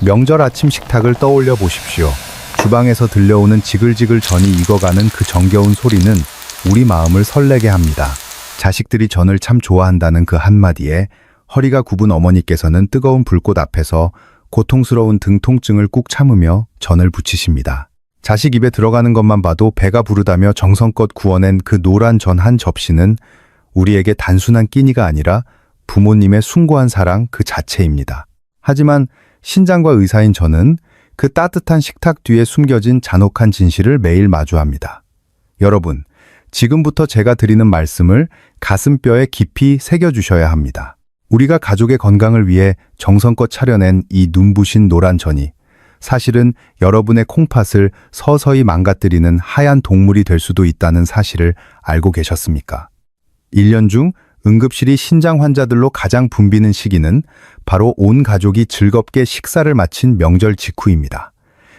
명절 아침 식탁을 떠올려 보십시오. 주방에서 들려오는 지글지글 전이 익어가는 그 정겨운 소리는 우리 마음을 설레게 합니다. 자식들이 전을 참 좋아한다는 그 한마디에 허리가 굽은 어머니께서는 뜨거운 불꽃 앞에서 고통스러운 등 통증을 꾹 참으며 전을 부치십니다. 자식 입에 들어가는 것만 봐도 배가 부르다며 정성껏 구워낸 그 노란 전 한 접시는 우리에게 단순한 끼니가 아니라 부모님의 숭고한 사랑 그 자체입니다. 하지만 신장과 의사인 저는 그 따뜻한 식탁 뒤에 숨겨진 잔혹한 진실을 매일 마주합니다. 여러분, 지금부터 제가 드리는 말씀을 가슴뼈에 깊이 새겨주셔야 합니다. 우리가 가족의 건강을 위해 정성껏 차려낸 이 눈부신 노란 전이 사실은 여러분의 콩팥을 서서히 망가뜨리는 하얀 동물이 될 수도 있다는 사실을 알고 계셨습니까? 1년 중 응급실이 신장 환자들로 가장 붐비는 시기는 바로 온 가족이 즐겁게 식사를 마친 명절 직후입니다.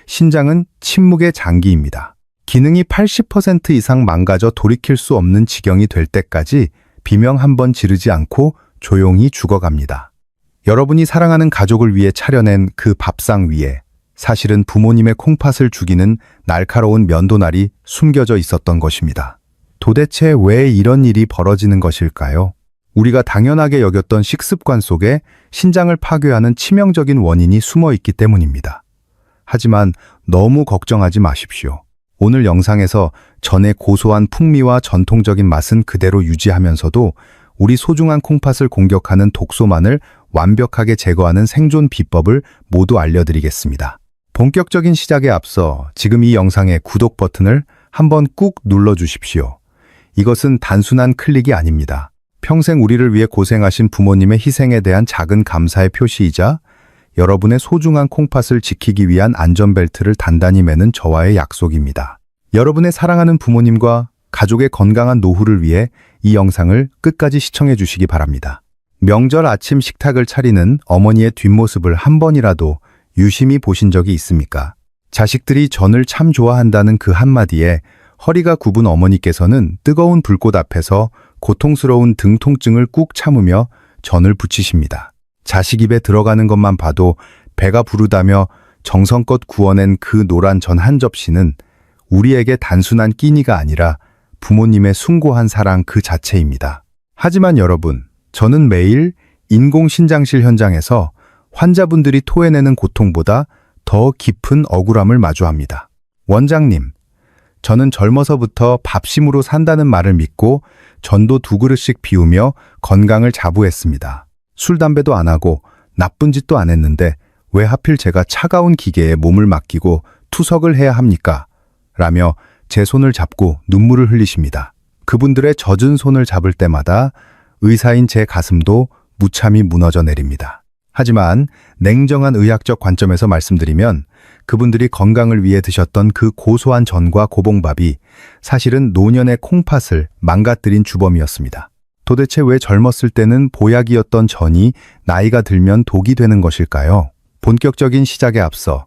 신장은 침묵의 장기입니다. 기능이 80% 이상 망가져 돌이킬 수 없는 지경이 될 때까지 비명 한 번 지르지 않고 조용히 죽어갑니다. 여러분이 사랑하는 가족을 위해 차려낸 그 밥상 위에 사실은 부모님의 콩팥을 죽이는 날카로운 면도날이 숨겨져 있었던 것입니다. 도대체 왜 이런 일이 벌어지는 것일까요? 우리가 당연하게 여겼던 식습관 속에 신장을 파괴하는 치명적인 원인이 숨어 있기 때문입니다. 하지만 너무 걱정하지 마십시오. 오늘 영상에서 전의 고소한 풍미와 전통적인 맛은 그대로 유지하면서도 우리 소중한 콩팥을 공격하는 독소만을 완벽하게 제거하는 생존 비법을 모두 알려드리겠습니다. 본격적인 시작에 앞서 지금 이 영상의 구독 버튼을 한번 꾹 눌러주십시오. 이것은 단순한 클릭이 아닙니다. 평생 우리를 위해 고생하신 부모님의 희생에 대한 작은 감사의 표시이자 여러분의 소중한 콩팥을 지키기 위한 안전벨트를 단단히 매는 저와의 약속입니다. 여러분의 사랑하는 부모님과 가족의 건강한 노후를 위해 이 영상을 끝까지 시청해 주시기 바랍니다. 명절 아침 식탁을 차리는 어머니의 뒷모습을 한 번이라도 유심히 보신 적이 있습니까? 자식들이 전을 참 좋아한다는 그 한마디에 허리가 굽은 어머니께서는 뜨거운 불꽃 앞에서 고통스러운 등 통증을 꾹 참으며 전을 부치십니다. 자식 입에 들어가는 것만 봐도 배가 부르다며 정성껏 구워낸 그 노란 전 한 접시는 우리에게 단순한 끼니가 아니라 부모님의 숭고한 사랑 그 자체입니다. 하지만 여러분, 저는 매일 인공신장실 현장에서 환자분들이 토해내는 고통보다 더 깊은 억울함을 마주합니다. 원장님, 저는 젊어서부터 밥심으로 산다는 말을 믿고 전도 2그릇씩 비우며 건강을 자부했습니다. 술, 담배도 안 하고 나쁜 짓도 안 했는데 왜 하필 제가 차가운 기계에 몸을 맡기고 투석을 해야 합니까? 라며 제 손을 잡고 눈물을 흘리십니다. 그분들의 젖은 손을 잡을 때마다 의사인 제 가슴도 무참히 무너져 내립니다. 하지만 냉정한 의학적 관점에서 말씀드리면 그분들이 건강을 위해 드셨던 그 고소한 전과 고봉밥이 사실은 노년의 콩팥을 망가뜨린 주범이었습니다. 도대체 왜 젊었을 때는 보약이었던 전이 나이가 들면 독이 되는 것일까요? 본격적인 시작에 앞서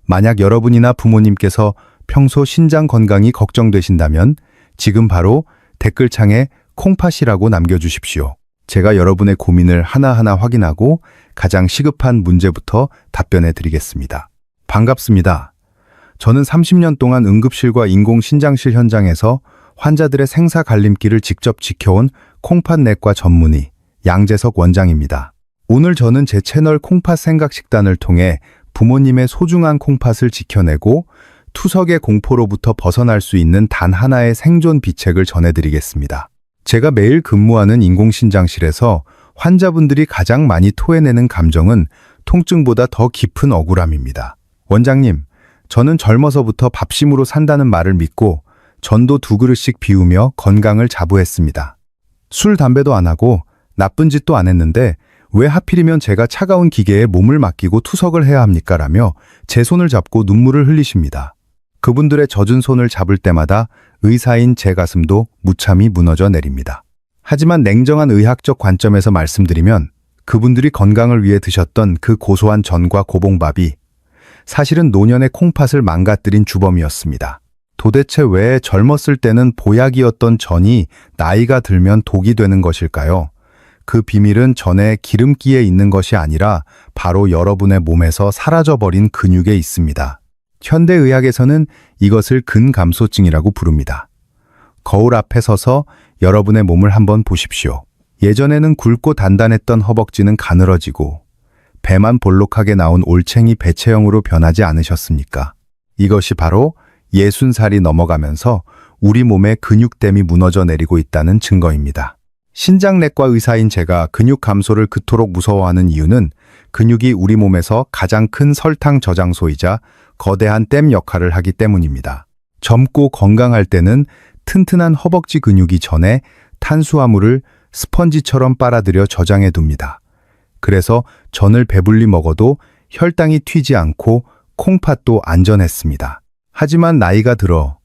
만약 여러분이나 부모님께서 평소 신장 건강이 걱정되신다면 지금 바로 댓글창에 콩팥이라고 남겨주십시오. 제가 여러분의 고민을 하나하나 확인하고 가장 시급한 문제부터 답변해 드리겠습니다. 반갑습니다. 저는 30년 동안 응급실과 인공신장실 현장에서 환자들의 생사 갈림길을 직접 지켜온 콩팥내과 전문의 양재석 원장입니다. 오늘 저는 제 채널 콩팥 생각식단을 통해 부모님의 소중한 콩팥을 지켜내고 투석의 공포로부터 벗어날 수 있는 단 하나의 생존 비책을 전해드리겠습니다. 제가 매일 근무하는 인공신장실에서 환자분들이 가장 많이 토해내는 감정은 통증보다 더 깊은 억울함입니다. 원장님, 저는 젊어서부터 밥심으로 산다는 말을 믿고 전도 2그릇씩 비우며 건강을 자부했습니다. 술, 담배도 안 하고 나쁜 짓도 안 했는데 왜 하필이면 제가 차가운 기계에 몸을 맡기고 투석을 해야 합니까? 라며 제 손을 잡고 눈물을 흘리십니다. 그분들의 젖은 손을 잡을 때마다 의사인 제 가슴도 무참히 무너져 내립니다. 하지만 냉정한 의학적 관점에서 말씀드리면 그분들이 건강을 위해 드셨던 그 고소한 전과 고봉밥이 사실은 노년의 콩팥을 망가뜨린 주범이었습니다. 도대체 왜 젊었을 때는 보약이었던 전이 나이가 들면 독이 되는 것일까요? 그 비밀은 전에 기름기에 있는 것이 아니라 바로 여러분의 몸에서 사라져버린 근육에 있습니다. 현대의학에서는 이것을 근감소증이라고 부릅니다. 거울 앞에 서서 여러분의 몸을 한번 보십시오. 예전에는 굵고 단단했던 허벅지는 가늘어지고 배만 볼록하게 나온 올챙이 배체형으로 변하지 않으셨습니까? 이것이 바로 60살이 넘어가면서 우리 몸의 근육댐이 무너져 내리고 있다는 증거입니다. 신장내과 의사인 제가 근육 감소를 그토록 무서워하는 이유는 근육이 우리 몸에서 가장 큰 설탕 저장소이자 거대한 댐 역할을 하기 때문입니다. 젊고 건강할 때는 튼튼한 허벅지 근육이 전에 탄수화물을 스펀지처럼 빨아들여 저장해 둡니다. 그래서 전을 배불리 먹어도 혈당이 튀지 않고 콩팥도 안전했습니다. 하지만 나이가 들어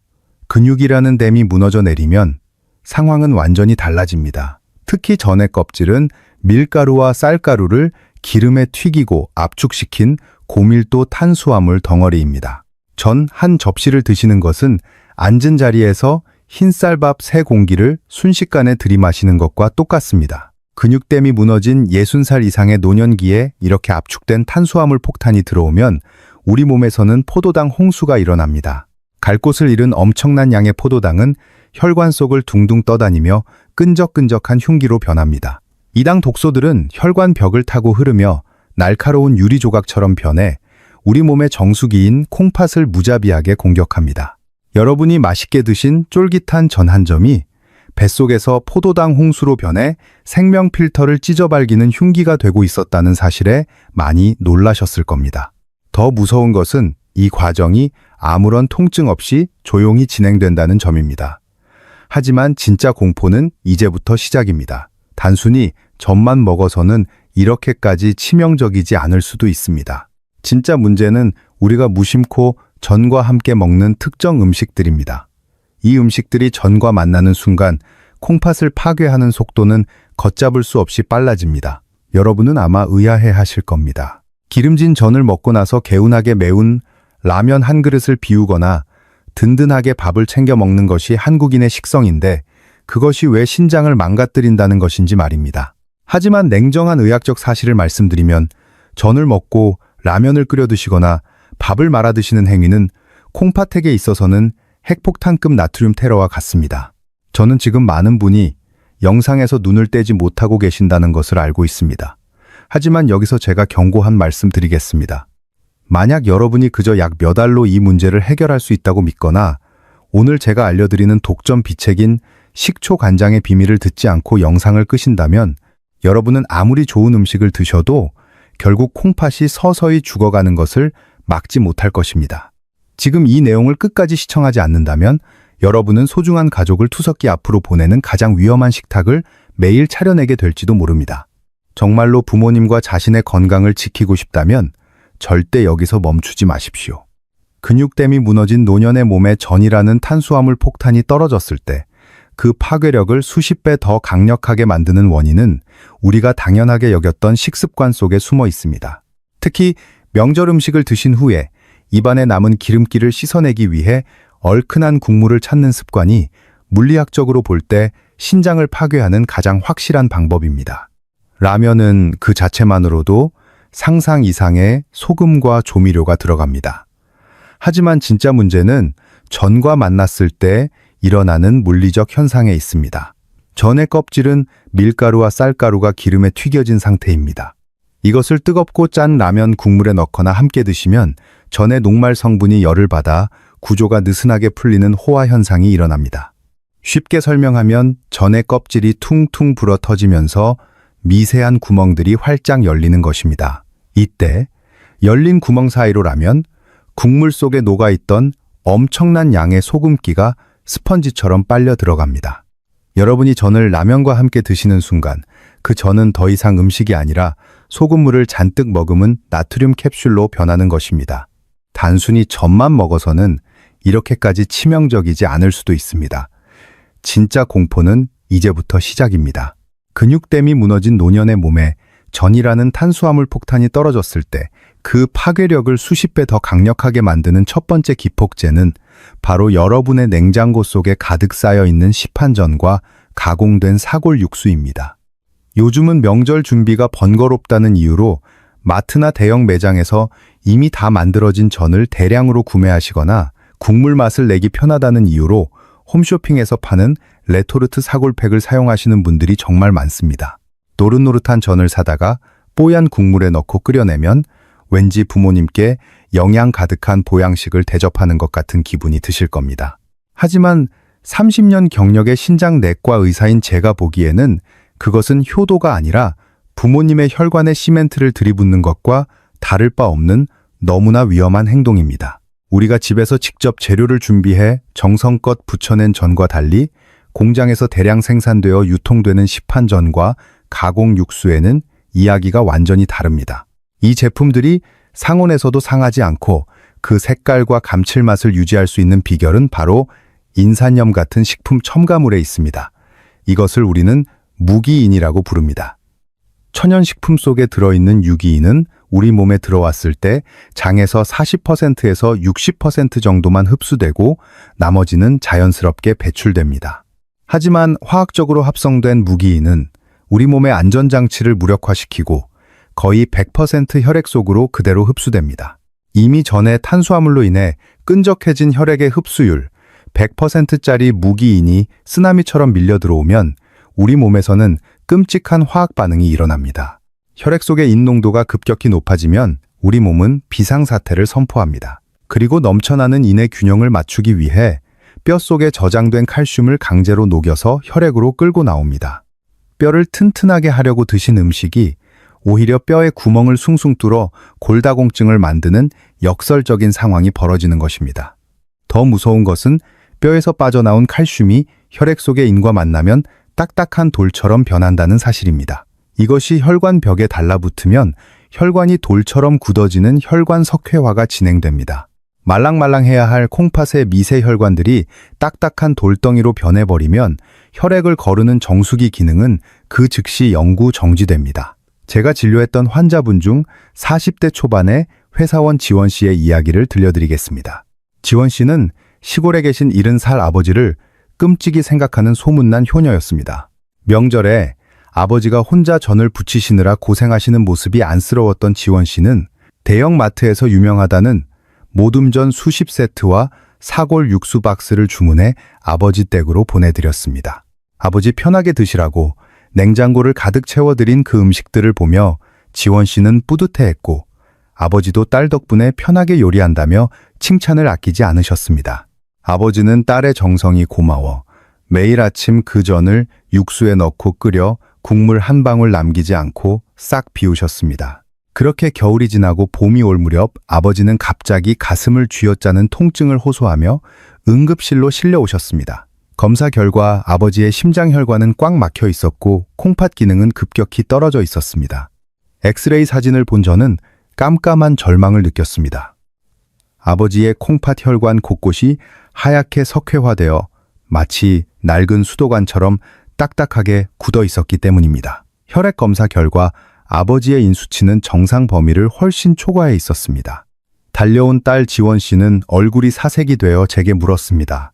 근육이라는 댐이 무너져 내리면 상황은 완전히 달라집니다. 특히 전의 껍질은 밀가루와 쌀가루를 기름에 튀기고 압축시킨 고밀도 탄수화물 덩어리입니다. 전 한 접시를 드시는 것은 앉은 자리에서 흰쌀밥 3공기를 순식간에 들이마시는 것과 똑같습니다. 근육댐이 무너진 60살 이상의 노년기에 이렇게 압축된 탄수화물 폭탄이 들어오면 우리 몸에서는 포도당 홍수가 일어납니다. 갈 곳을 잃은 엄청난 양의 포도당은 혈관 속을 둥둥 떠다니며 끈적끈적한 흉기로 변합니다. 이 당 독소들은 혈관 벽을 타고 흐르며 날카로운 유리 조각처럼 변해 우리 몸의 정수기인 콩팥을 무자비하게 공격합니다. 여러분이 맛있게 드신 쫄깃한 전 한 점이 뱃속에서 포도당 홍수로 변해 생명 필터를 찢어발기는 흉기가 되고 있었다는 사실에 많이 놀라셨을 겁니다. 더 무서운 것은 이 과정이 아무런 통증 없이 조용히 진행된다는 점입니다. 하지만 진짜 공포는 이제부터 시작입니다. 단순히 젖만 먹어서는 이렇게까지 치명적이지 않을 수도 있습니다. 진짜 문제는 우리가 무심코 전과 함께 먹는 특정 음식들입니다. 이 음식들이 전과 만나는 순간 콩팥을 파괴하는 속도는 걷잡을 수 없이 빨라집니다. 여러분은 아마 의아해 하실 겁니다. 기름진 전을 먹고 나서 개운하게 매운 라면 한 그릇을 비우거나 든든하게 밥을 챙겨 먹는 것이 한국인의 식성인데 그것이 왜 신장을 망가뜨린다는 것인지 말입니다. 하지만 냉정한 의학적 사실을 말씀드리면 전을 먹고 라면을 끓여 드시거나 밥을 말아 드시는 행위는 콩팥액에 있어서는 핵폭탄급 나트륨 테러와 같습니다. 저는 지금 많은 분이 영상에서 눈을 떼지 못하고 계신다는 것을 알고 있습니다. 하지만 여기서 제가 경고한 말씀 드리겠습니다. 만약 여러분이 그저 약 몇 알로 이 문제를 해결할 수 있다고 믿거나 오늘 제가 알려드리는 독점 비책인 식초 간장의 비밀을 듣지 않고 영상을 끄신다면 여러분은 아무리 좋은 음식을 드셔도 결국 콩팥이 서서히 죽어가는 것을 막지 못할 것입니다. 지금 이 내용을 끝까지 시청하지 않는다면 여러분은 소중한 가족을 투석기 앞으로 보내는 가장 위험한 식탁을 매일 차려내게 될지도 모릅니다. 정말로 부모님과 자신의 건강을 지키고 싶다면 절대 여기서 멈추지 마십시오. 근육댐이 무너진 노년의 몸에 전이라는 탄수화물 폭탄이 떨어졌을 때 그 파괴력을 수십 배 더 강력하게 만드는 원인은 우리가 당연하게 여겼던 식습관 속에 숨어 있습니다. 특히 명절 음식을 드신 후에 입안에 남은 기름기를 씻어내기 위해 얼큰한 국물을 찾는 습관이 물리학적으로 볼 때 신장을 파괴하는 가장 확실한 방법입니다. 라면은 그 자체만으로도 상상 이상의 소금과 조미료가 들어갑니다. 하지만 진짜 문제는 전과 만났을 때 일어나는 물리적 현상에 있습니다. 전의 껍질은 밀가루와 쌀가루가 기름에 튀겨진 상태입니다. 이것을 뜨겁고 짠 라면 국물에 넣거나 함께 드시면 전의 녹말 성분이 열을 받아 구조가 느슨하게 풀리는 호화 현상이 일어납니다. 쉽게 설명하면 전의 껍질이 퉁퉁 불어 터지면서 미세한 구멍들이 활짝 열리는 것입니다. 이때 열린 구멍 사이로 라면, 국물 속에 녹아있던 엄청난 양의 소금기가 스펀지처럼 빨려 들어갑니다. 여러분이 전을 라면과 함께 드시는 순간 그 전은 더 이상 음식이 아니라 소금물을 잔뜩 머금은 나트륨 캡슐로 변하는 것입니다. 단순히 전만 먹어서는 이렇게까지 치명적이지 않을 수도 있습니다. 진짜 공포는 이제부터 시작입니다. 근육댐이 무너진 노년의 몸에 전이라는 탄수화물 폭탄이 떨어졌을 때 그 파괴력을 수십 배 더 강력하게 만드는 첫 번째 기폭제는 바로 여러분의 냉장고 속에 가득 쌓여 있는 시판전과 가공된 사골 육수입니다. 요즘은 명절 준비가 번거롭다는 이유로 마트나 대형 매장에서 이미 다 만들어진 전을 대량으로 구매하시거나 국물 맛을 내기 편하다는 이유로 홈쇼핑에서 파는 레토르트 사골팩을 사용하시는 분들이 정말 많습니다. 노릇노릇한 전을 사다가 뽀얀 국물에 넣고 끓여내면 왠지 부모님께 영양 가득한 보양식을 대접하는 것 같은 기분이 드실 겁니다. 하지만 30년 경력의 신장내과 의사인 제가 보기에는 그것은 효도가 아니라 부모님의 혈관에 시멘트를 들이붓는 것과 다를 바 없는 너무나 위험한 행동입니다. 우리가 집에서 직접 재료를 준비해 정성껏 부쳐낸 전과 달리 공장에서 대량 생산되어 유통되는 시판전과 가공 육수에는 이야기가 완전히 다릅니다. 이 제품들이 상온에서도 상하지 않고 그 색깔과 감칠맛을 유지할 수 있는 비결은 바로 인산염 같은 식품 첨가물에 있습니다. 이것을 우리는 무기인이라고 부릅니다. 천연식품 속에 들어있는 유기인은 우리 몸에 들어왔을 때 장에서 40%에서 60% 정도만 흡수되고 나머지는 자연스럽게 배출됩니다. 하지만 화학적으로 합성된 무기인은 우리 몸의 안전장치를 무력화시키고 거의 100% 혈액 속으로 그대로 흡수됩니다. 이미 전에 탄수화물로 인해 끈적해진 혈액의 흡수율 100%짜리 무기인이 쓰나미처럼 밀려 들어오면 우리 몸에서는 끔찍한 화학 반응이 일어납니다. 혈액 속의 인농도가 급격히 높아지면 우리 몸은 비상사태를 선포합니다. 그리고 넘쳐나는 인의 균형을 맞추기 위해 뼈 속에 저장된 칼슘을 강제로 녹여서 혈액으로 끌고 나옵니다. 뼈를 튼튼하게 하려고 드신 음식이 오히려 뼈에 구멍을 숭숭 뚫어 골다공증을 만드는 역설적인 상황이 벌어지는 것입니다. 더 무서운 것은 뼈에서 빠져나온 칼슘이 혈액 속의 인과 만나면 딱딱한 돌처럼 변한다는 사실입니다. 이것이 혈관벽에 달라붙으면 혈관이 돌처럼 굳어지는 혈관석회화가 진행됩니다. 말랑말랑해야 할 콩팥의 미세 혈관들이 딱딱한 돌덩이로 변해버리면 혈액을 거르는 정수기 기능은 그 즉시 영구 정지됩니다. 제가 진료했던 환자분 중 40대 초반의 회사원 지원 씨의 이야기를 들려드리겠습니다. 지원 씨는 시골에 계신 70살 아버지를 끔찍이 생각하는 소문난 효녀였습니다. 명절에 아버지가 혼자 전을 부치시느라 고생하시는 모습이 안쓰러웠던 지원 씨는 대형 마트에서 유명하다는 모둠전 수십 세트와 사골 육수 박스를 주문해 아버지 댁으로 보내드렸습니다. 아버지 편하게 드시라고 냉장고를 가득 채워드린 그 음식들을 보며 지원 씨는 뿌듯해했고 아버지도 딸 덕분에 편하게 요리한다며 칭찬을 아끼지 않으셨습니다. 아버지는 딸의 정성이 고마워 매일 아침 그 전을 육수에 넣고 끓여 국물 한 방울 남기지 않고 싹 비우셨습니다. 그렇게 겨울이 지나고 봄이 올 무렵 아버지는 갑자기 가슴을 쥐어짜는 통증을 호소하며 응급실로 실려오셨습니다. 검사 결과 아버지의 심장혈관은 꽉 막혀 있었고 콩팥 기능은 급격히 떨어져 있었습니다. 엑스레이 사진을 본 저는 깜깜한 절망을 느꼈습니다. 아버지의 콩팥 혈관 곳곳이 하얗게 석회화되어 마치 낡은 수도관처럼 딱딱하게 굳어 있었기 때문입니다. 혈액 검사 결과 아버지의 인수치는 정상 범위를 훨씬 초과해 있었습니다. 달려온 딸 지원 씨는 얼굴이 사색이 되어 제게 물었습니다.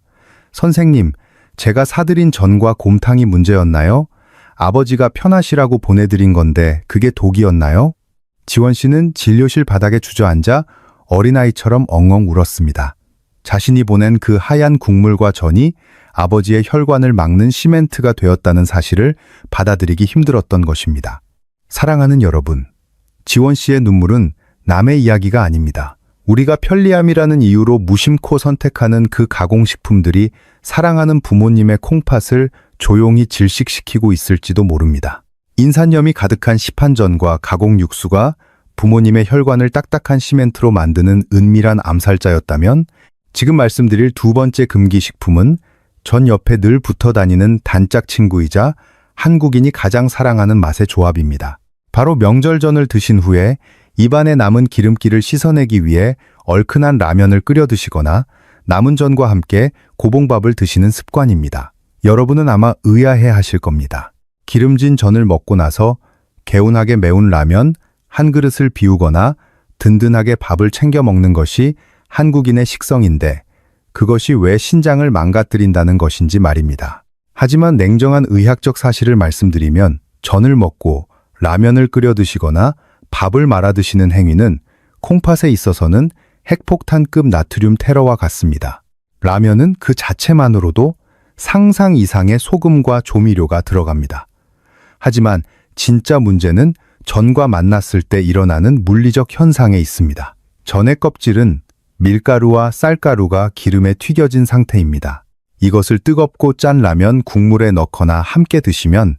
선생님, 제가 사드린 전과 곰탕이 문제였나요? 아버지가 편하시라고 보내드린 건데 그게 독이었나요? 지원 씨는 진료실 바닥에 주저앉아 어린아이처럼 엉엉 울었습니다. 자신이 보낸 그 하얀 국물과 전이 아버지의 혈관을 막는 시멘트가 되었다는 사실을 받아들이기 힘들었던 것입니다. 사랑하는 여러분, 지원 씨의 눈물은 남의 이야기가 아닙니다. 우리가 편리함이라는 이유로 무심코 선택하는 그 가공식품들이 사랑하는 부모님의 콩팥을 조용히 질식시키고 있을지도 모릅니다. 인산염이 가득한 시판전과 가공 육수가 부모님의 혈관을 딱딱한 시멘트로 만드는 은밀한 암살자였다면 지금 말씀드릴 두 번째 금기식품은 전 옆에 늘 붙어 다니는 단짝 친구이자 한국인이 가장 사랑하는 맛의 조합입니다. 바로 명절전을 드신 후에 입안에 남은 기름기를 씻어내기 위해 얼큰한 라면을 끓여 드시거나 남은 전과 함께 고봉밥을 드시는 습관입니다. 여러분은 아마 의아해 하실 겁니다. 기름진 전을 먹고 나서 개운하게 매운 라면 한 그릇을 비우거나 든든하게 밥을 챙겨 먹는 것이 한국인의 식성인데 그것이 왜 신장을 망가뜨린다는 것인지 말입니다. 하지만 냉정한 의학적 사실을 말씀드리면 전을 먹고 라면을 끓여 드시거나 밥을 말아 드시는 행위는 콩팥에 있어서는 핵폭탄급 나트륨 테러와 같습니다. 라면은 그 자체만으로도 상상 이상의 소금과 조미료가 들어갑니다. 하지만 진짜 문제는 전과 만났을 때 일어나는 물리적 현상에 있습니다. 전의 껍질은 밀가루와 쌀가루가 기름에 튀겨진 상태입니다. 이것을 뜨겁고 짠 라면 국물에 넣거나 함께 드시면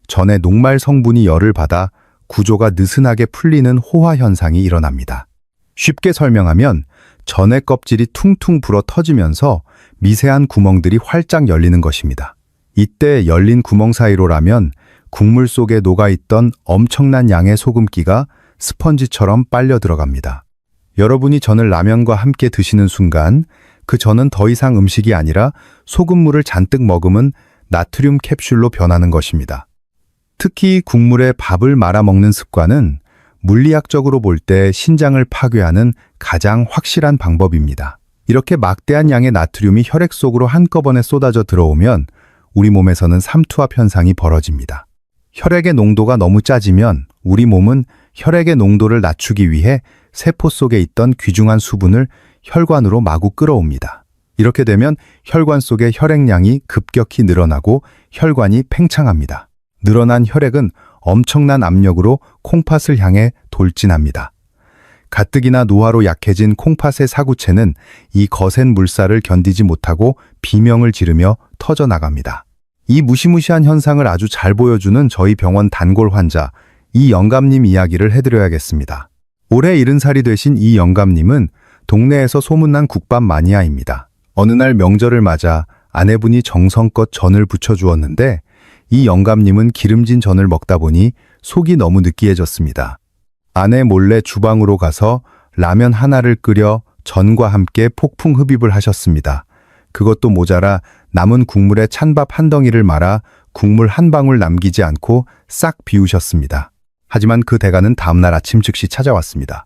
전의 녹말 성분이 열을 받아 구조가 느슨하게 풀리는 호화 현상이 일어납니다. 쉽게 설명하면 전의 껍질이 퉁퉁 불어 터지면서 미세한 구멍들이 활짝 열리는 것입니다. 이때 열린 구멍 사이로 라면 국물 속에 녹아있던 엄청난 양의 소금기가 스펀지처럼 빨려 들어갑니다. 여러분이 전을 라면과 함께 드시는 순간 그 전은 더 이상 음식이 아니라 소금물을 잔뜩 머금은 나트륨 캡슐로 변하는 것입니다. 특히 국물에 밥을 말아 먹는 습관은 물리학적으로 볼 때 신장을 파괴하는 가장 확실한 방법입니다. 이렇게 막대한 양의 나트륨이 혈액 속으로 한꺼번에 쏟아져 들어오면 우리 몸에서는 삼투압 현상이 벌어집니다. 혈액의 농도가 너무 짜지면 우리 몸은 혈액의 농도를 낮추기 위해 세포 속에 있던 귀중한 수분을 혈관으로 마구 끌어옵니다. 이렇게 되면 혈관 속의 혈액량이 급격히 늘어나고 혈관이 팽창합니다. 늘어난 혈액은 엄청난 압력으로 콩팥을 향해 돌진합니다. 가뜩이나 노화로 약해진 콩팥의 사구체는 이 거센 물살을 견디지 못하고 비명을 지르며 터져나갑니다. 이 무시무시한 현상을 아주 잘 보여주는 저희 병원 단골 환자 이영감님 이야기를 해드려야겠습니다. 올해 70살이 되신 이 영감님은 동네에서 소문난 국밥 마니아입니다. 어느 날 명절을 맞아 아내분이 정성껏 전을 부쳐주었는데 이 영감님은 기름진 전을 먹다 보니 속이 너무 느끼해졌습니다. 아내 몰래 주방으로 가서 라면 하나를 끓여 전과 함께 폭풍 흡입을 하셨습니다. 그것도 모자라 남은 국물에 찬밥 한 덩이를 말아 국물 한 방울 남기지 않고 싹 비우셨습니다. 하지만 그 대가는 다음날 아침 즉시 찾아왔습니다.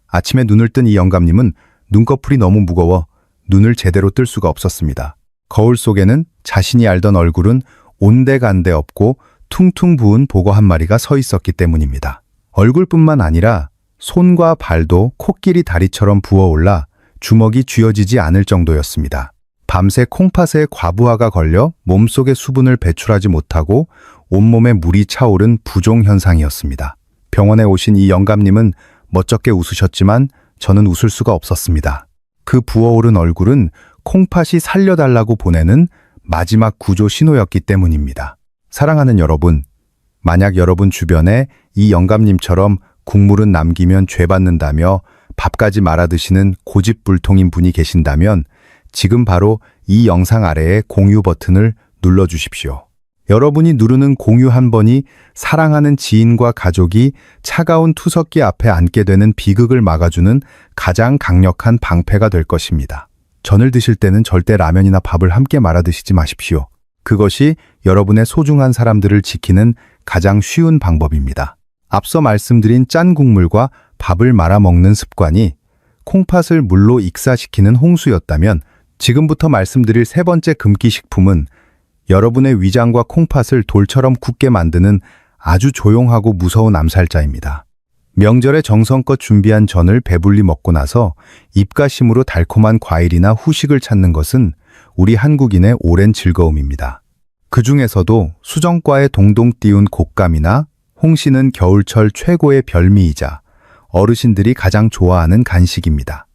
아침에 눈을 뜬 이 영감님은 눈꺼풀이 너무 무거워 눈을 제대로 뜰 수가 없었습니다. 거울 속에는 자신이 알던 얼굴은 온데간데 없고 퉁퉁 부은 보거 한 마리가 서 있었기 때문입니다. 얼굴뿐만 아니라 손과 발도 코끼리 다리처럼 부어올라 주먹이 쥐어지지 않을 정도였습니다. 밤새 콩팥에 과부하가 걸려 몸속의 수분을 배출하지 못하고 온몸에 물이 차오른 부종 현상이었습니다. 병원에 오신 이 영감님은 멋쩍게 웃으셨지만 저는 웃을 수가 없었습니다. 그 부어오른 얼굴은 콩팥이 살려달라고 보내는 마지막 구조 신호였기 때문입니다. 사랑하는 여러분, 만약 여러분 주변에 이 영감님처럼 국물은 남기면 죄받는다며 밥까지 말아 드시는 고집불통인 분이 계신다면 지금 바로 이 영상 아래에 공유 버튼을 눌러주십시오. 여러분이 누르는 공유 한 번이 사랑하는 지인과 가족이 차가운 투석기 앞에 앉게 되는 비극을 막아주는 가장 강력한 방패가 될 것입니다. 전을 드실 때는 절대 라면이나 밥을 함께 말아 드시지 마십시오. 그것이 여러분의 소중한 사람들을 지키는 가장 쉬운 방법입니다. 앞서 말씀드린 짠 국물과 밥을 말아 먹는 습관이 콩팥을 물로 익사시키는 홍수였다면 지금부터 말씀드릴 세 번째 금기 식품은 여러분의 위장과 콩팥을 돌처럼 굳게 만드는 아주 조용하고 무서운 암살자입니다. 명절에 정성껏 준비한 전을 배불리 먹고 나서 입가심으로 달콤한 과일이나 후식을 찾는 것은 우리 한국인의 오랜 즐거움입니다. 그 중에서도 수정과에 동동 띄운 곶감이나 홍시는 겨울철 최고의 별미이자 어르신들이 가장 좋아하는 간식입니다.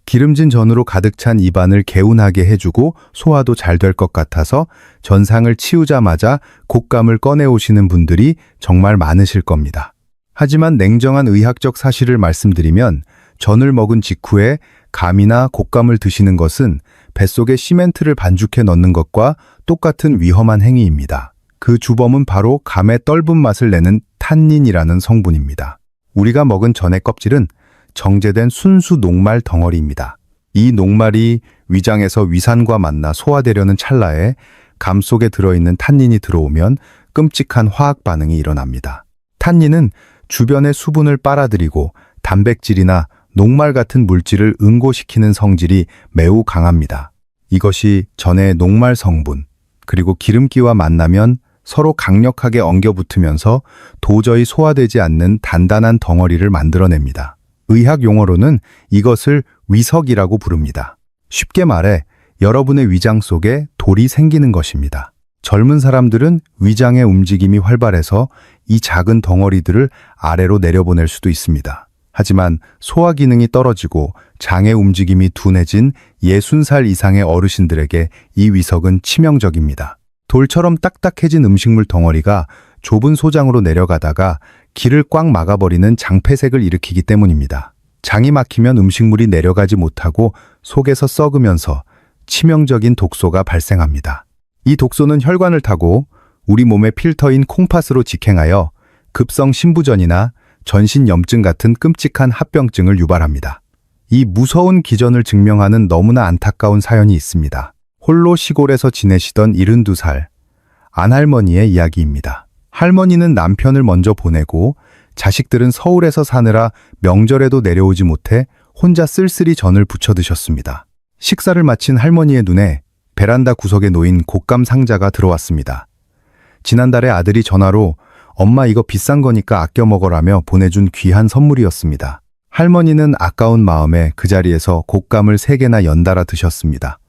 기름진 전으로 가득 찬 입안을 개운하게 해주고 소화도 잘 될 것 같아서 전상을 치우자마자 곶감을 꺼내오시는 분들이 정말 많으실 겁니다. 하지만 냉정한 의학적 사실을 말씀드리면 전을 먹은 직후에 감이나 곶감을 드시는 것은 뱃속에 시멘트를 반죽해 넣는 것과 똑같은 위험한 행위입니다. 그 주범은 바로 감의 떫은 맛을 내는 탄닌이라는 성분입니다. 우리가 먹은 전의 껍질은 정제된 순수 녹말 덩어리입니다. 이 녹말이 위장에서 위산과 만나 소화되려는 찰나에 감 속에 들어있는 탄닌이 들어오면 끔찍한 화학 반응이 일어납니다. 탄닌은 주변의 수분을 빨아들이고 단백질이나 녹말 같은 물질을 응고시키는 성질이 매우 강합니다. 이것이 전의 녹말 성분, 그리고 기름기와 만나면 서로 강력하게 엉겨붙으면서 도저히 소화되지 않는 단단한 덩어리를 만들어냅니다. 의학 용어로는 이것을 위석이라고 부릅니다. 쉽게 말해 여러분의 위장 속에 돌이 생기는 것입니다. 젊은 사람들은 위장의 움직임이 활발해서 이 작은 덩어리들을 아래로 내려보낼 수도 있습니다. 하지만 소화 기능이 떨어지고 장의 움직임이 둔해진 60살 이상의 어르신들에게 이 위석은 치명적입니다. 돌처럼 딱딱해진 음식물 덩어리가 좁은 소장으로 내려가다가 길을 꽉 막아버리는 장폐색을 일으키기 때문입니다. 장이 막히면 음식물이 내려가지 못하고 속에서 썩으면서 치명적인 독소가 발생합니다. 이 독소는 혈관을 타고 우리 몸의 필터인 콩팥으로 직행하여 급성 신부전이나 전신염증 같은 끔찍한 합병증을 유발합니다. 이 무서운 기전을 증명하는 너무나 안타까운 사연이 있습니다. 홀로 시골에서 지내시던 72살 안할머니의 이야기입니다. 할머니는 남편을 먼저 보내고 자식들은 서울에서 사느라 명절에도 내려오지 못해 혼자 쓸쓸히 전을 부쳐 드셨습니다. 식사를 마친 할머니의 눈에 베란다 구석에 놓인 곶감 상자가 들어왔습니다. 지난달에 아들이 전화로 엄마 이거 비싼 거니까 아껴 먹어라며 보내준 귀한 선물이었습니다. 할머니는 아까운 마음에 그 자리에서 곶감을 3개나 연달아 드셨습니다.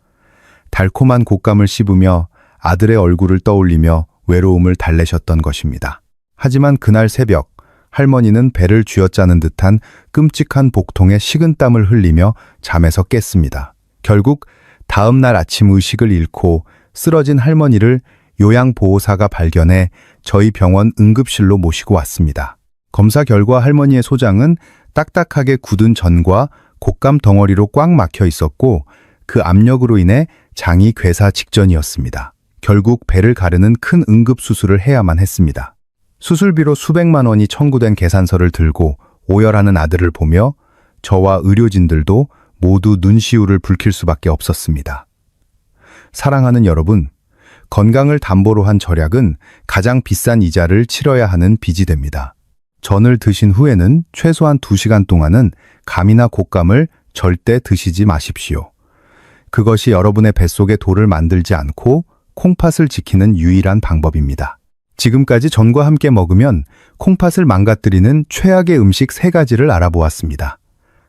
달콤한 곶감을 씹으며 아들의 얼굴을 떠올리며 외로움을 달래셨던 것입니다. 하지만 그날 새벽 할머니는 배를 쥐어짜는 듯한 끔찍한 복통에 식은땀을 흘리며 잠에서 깼습니다. 결국 다음 날 아침 의식을 잃고 쓰러진 할머니를 요양보호사가 발견해 저희 병원 응급실로 모시고 왔습니다. 검사 결과 할머니의 소장은 딱딱하게 굳은 전과 곶감 덩어리로 꽉 막혀 있었고 그 압력으로 인해 장이 괴사 직전이었습니다. 결국 배를 가르는 큰 응급수술을 해야만 했습니다. 수술비로 수백만 원이 청구된 계산서를 들고 오열하는 아들을 보며 저와 의료진들도 모두 눈시울을 붉힐 수밖에 없었습니다. 사랑하는 여러분, 건강을 담보로 한 절약은 가장 비싼 이자를 치러야 하는 빚이 됩니다. 전을 드신 후에는 최소한 2시간 동안은 감이나 곶감을 절대 드시지 마십시오. 그것이 여러분의 뱃속에 돌을 만들지 않고 콩팥을 지키는 유일한 방법입니다. 지금까지 전과 함께 먹으면 콩팥을 망가뜨리는 최악의 음식 3가지를 알아보았습니다.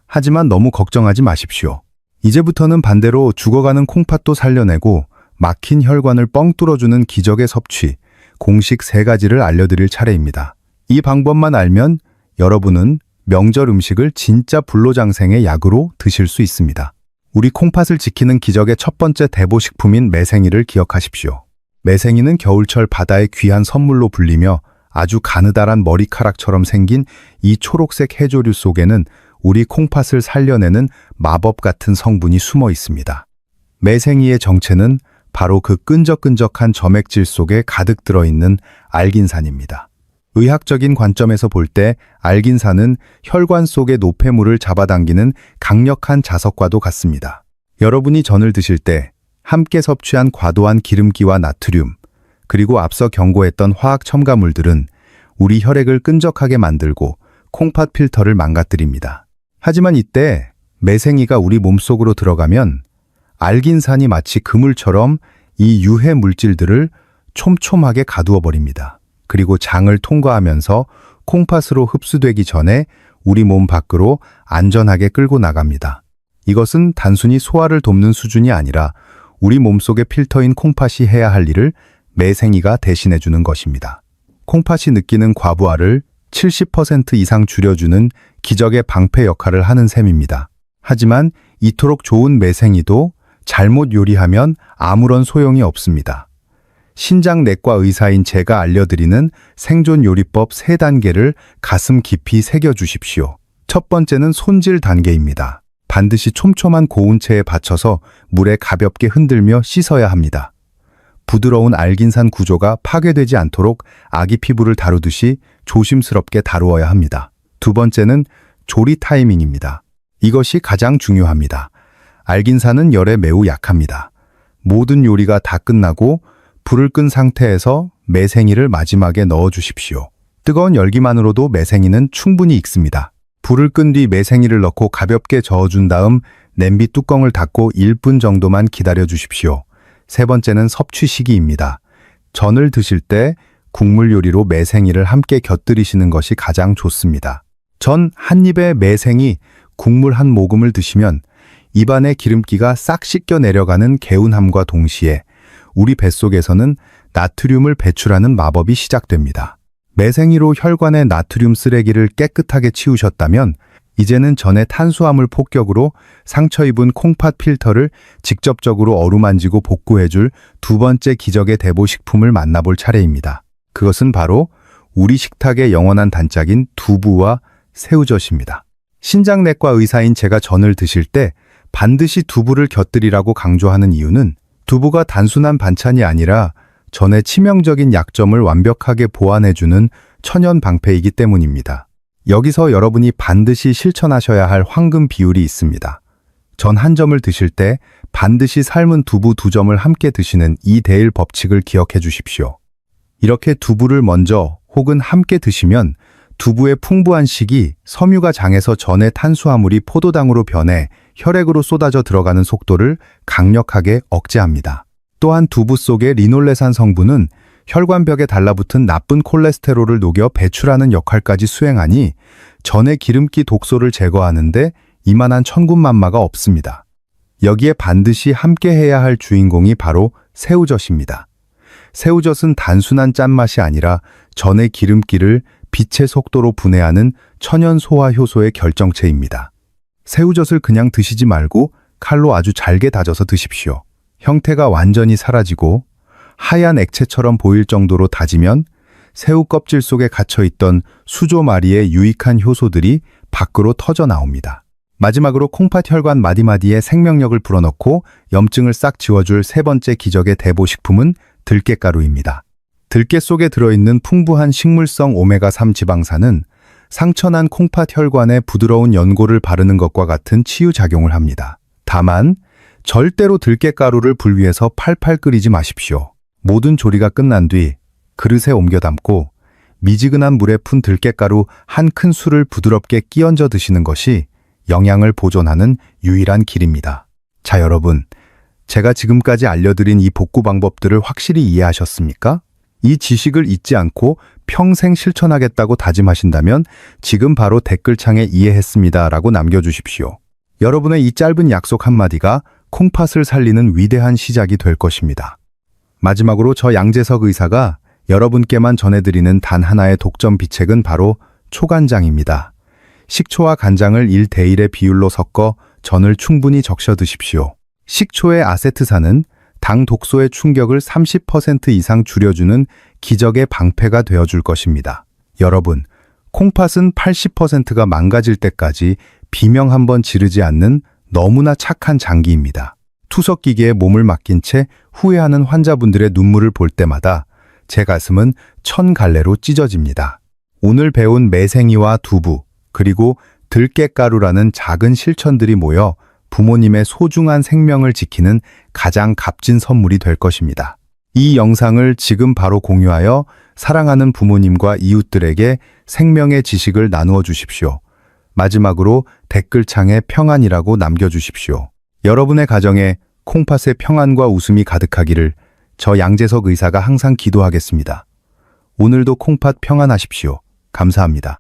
하지만 너무 걱정하지 마십시오. 이제부터는 반대로 죽어가는 콩팥도 살려내고 막힌 혈관을 뻥 뚫어주는 기적의 섭취, 공식 3가지를 알려드릴 차례입니다. 이 방법만 알면 여러분은 명절 음식을 진짜 불로장생의 약으로 드실 수 있습니다. 우리 콩팥을 지키는 기적의 첫 번째 대보식품인 매생이를 기억하십시오. 매생이는 겨울철 바다의 귀한 선물로 불리며 아주 가느다란 머리카락처럼 생긴 이 초록색 해조류 속에는 우리 콩팥을 살려내는 마법 같은 성분이 숨어 있습니다. 매생이의 정체는 바로 그 끈적끈적한 점액질 속에 가득 들어있는 알긴산입니다. 의학적인 관점에서 볼 때 알긴산은 혈관 속의 노폐물을 잡아당기는 강력한 자석과도 같습니다. 여러분이 전을 드실 때 함께 섭취한 과도한 기름기와 나트륨, 그리고 앞서 경고했던 화학 첨가물들은 우리 혈액을 끈적하게 만들고 콩팥 필터를 망가뜨립니다. 하지만 이때 매생이가 우리 몸속으로 들어가면 알긴산이 마치 그물처럼 이 유해 물질들을 촘촘하게 가두어 버립니다. 그리고 장을 통과하면서 콩팥으로 흡수되기 전에 우리 몸 밖으로 안전하게 끌고 나갑니다. 이것은 단순히 소화를 돕는 수준이 아니라 우리 몸속의 필터인 콩팥이 해야 할 일을 매생이가 대신해 주는 것입니다. 콩팥이 느끼는 과부하를 70% 이상 줄여주는 기적의 방패 역할을 하는 셈입니다. 하지만 이토록 좋은 매생이도 잘못 요리하면 아무런 소용이 없습니다. 신장내과 의사인 제가 알려드리는 생존 요리법 3단계를 가슴 깊이 새겨주십시오. 첫 번째는 손질 단계입니다. 반드시 촘촘한 고온체에 받쳐서 물에 가볍게 흔들며 씻어야 합니다. 부드러운 알긴산 구조가 파괴되지 않도록 아기 피부를 다루듯이 조심스럽게 다루어야 합니다. 두 번째는 조리 타이밍입니다. 이것이 가장 중요합니다. 알긴산은 열에 매우 약합니다. 모든 요리가 다 끝나고 불을 끈 상태에서 매생이를 마지막에 넣어주십시오. 뜨거운 열기만으로도 매생이는 충분히 익습니다. 불을 끈 뒤 매생이를 넣고 가볍게 저어준 다음 냄비 뚜껑을 닫고 1분 정도만 기다려 주십시오. 세 번째는 섭취 시기입니다. 전을 드실 때 국물 요리로 매생이를 함께 곁들이시는 것이 가장 좋습니다. 전 한 입에 매생이, 국물 한 모금을 드시면 입안의 기름기가 싹 씻겨 내려가는 개운함과 동시에 우리 뱃속에서는 나트륨을 배출하는 마법이 시작됩니다. 매생이로 혈관의 나트륨 쓰레기를 깨끗하게 치우셨다면 이제는 전의 탄수화물 폭격으로 상처 입은 콩팥 필터를 직접적으로 어루만지고 복구해줄 두 번째 기적의 대보식품을 만나볼 차례입니다. 그것은 바로 우리 식탁의 영원한 단짝인 두부와 새우젓입니다. 신장내과 의사인 제가 전을 드실 때 반드시 두부를 곁들이라고 강조하는 이유는 두부가 단순한 반찬이 아니라 전의 치명적인 약점을 완벽하게 보완해주는 천연 방패이기 때문입니다. 여기서 여러분이 반드시 실천하셔야 할 황금 비율이 있습니다. 전 한 점을 드실 때 반드시 삶은 두부 2점을 함께 드시는 이 대일 법칙을 기억해 주십시오. 이렇게 두부를 먼저 혹은 함께 드시면 두부의 풍부한 식이 섬유가 장에서 전의 탄수화물이 포도당으로 변해 혈액으로 쏟아져 들어가는 속도를 강력하게 억제합니다. 또한 두부 속의 리놀레산 성분은 혈관벽에 달라붙은 나쁜 콜레스테롤을 녹여 배출하는 역할까지 수행하니 전의 기름기 독소를 제거하는데 이만한 천군만마가 없습니다. 여기에 반드시 함께 해야 할 주인공이 바로 새우젓입니다. 새우젓은 단순한 짠맛이 아니라 전의 기름기를 빛의 속도로 분해하는 천연 소화 효소의 결정체입니다. 새우젓을 그냥 드시지 말고 칼로 아주 잘게 다져서 드십시오. 형태가 완전히 사라지고 하얀 액체처럼 보일 정도로 다지면 새우 껍질 속에 갇혀있던 수조마리의 유익한 효소들이 밖으로 터져 나옵니다. 마지막으로 콩팥 혈관 마디마디에 생명력을 불어넣고 염증을 싹 지워줄 세 번째 기적의 대보식품은 들깨가루입니다. 들깨 속에 들어있는 풍부한 식물성 오메가3 지방산은 상처난 콩팥 혈관에 부드러운 연고를 바르는 것과 같은 치유작용을 합니다. 다만 절대로 들깨가루를 불 위에서 팔팔 끓이지 마십시오. 모든 조리가 끝난 뒤 그릇에 옮겨 담고 미지근한 물에 푼 들깨가루 한 큰술을 부드럽게 끼얹어 드시는 것이 영양을 보존하는 유일한 길입니다. 자, 여러분, 제가 지금까지 알려드린 이 복구 방법들을 확실히 이해하셨습니까? 이 지식을 잊지 않고 평생 실천하겠다고 다짐하신다면 지금 바로 댓글창에 이해했습니다라고 남겨주십시오. 여러분의 이 짧은 약속 한마디가 콩팥을 살리는 위대한 시작이 될 것입니다. 마지막으로 저 양재석 의사가 여러분께만 전해드리는 단 하나의 독점 비책은 바로 초간장입니다. 식초와 간장을 1대1의 비율로 섞어 전을 충분히 적셔 드십시오. 식초의 아세트산은 당 독소의 충격을 30% 이상 줄여주는 기적의 방패가 되어줄 것입니다. 여러분, 콩팥은 80%가 망가질 때까지 비명 한번 지르지 않는 너무나 착한 장기입니다. 투석기계에 몸을 맡긴 채 후회하는 환자분들의 눈물을 볼 때마다 제 가슴은 천갈래로 찢어집니다. 오늘 배운 매생이와 두부, 그리고 들깨가루라는 작은 실천들이 모여 부모님의 소중한 생명을 지키는 가장 값진 선물이 될 것입니다. 이 영상을 지금 바로 공유하여 사랑하는 부모님과 이웃들에게 생명의 지식을 나누어 주십시오. 마지막으로 댓글창에 평안이라고 남겨주십시오. 여러분의 가정에 콩팥의 평안과 웃음이 가득하기를 저 양재석 의사가 항상 기도하겠습니다. 오늘도 콩팥 평안하십시오. 감사합니다.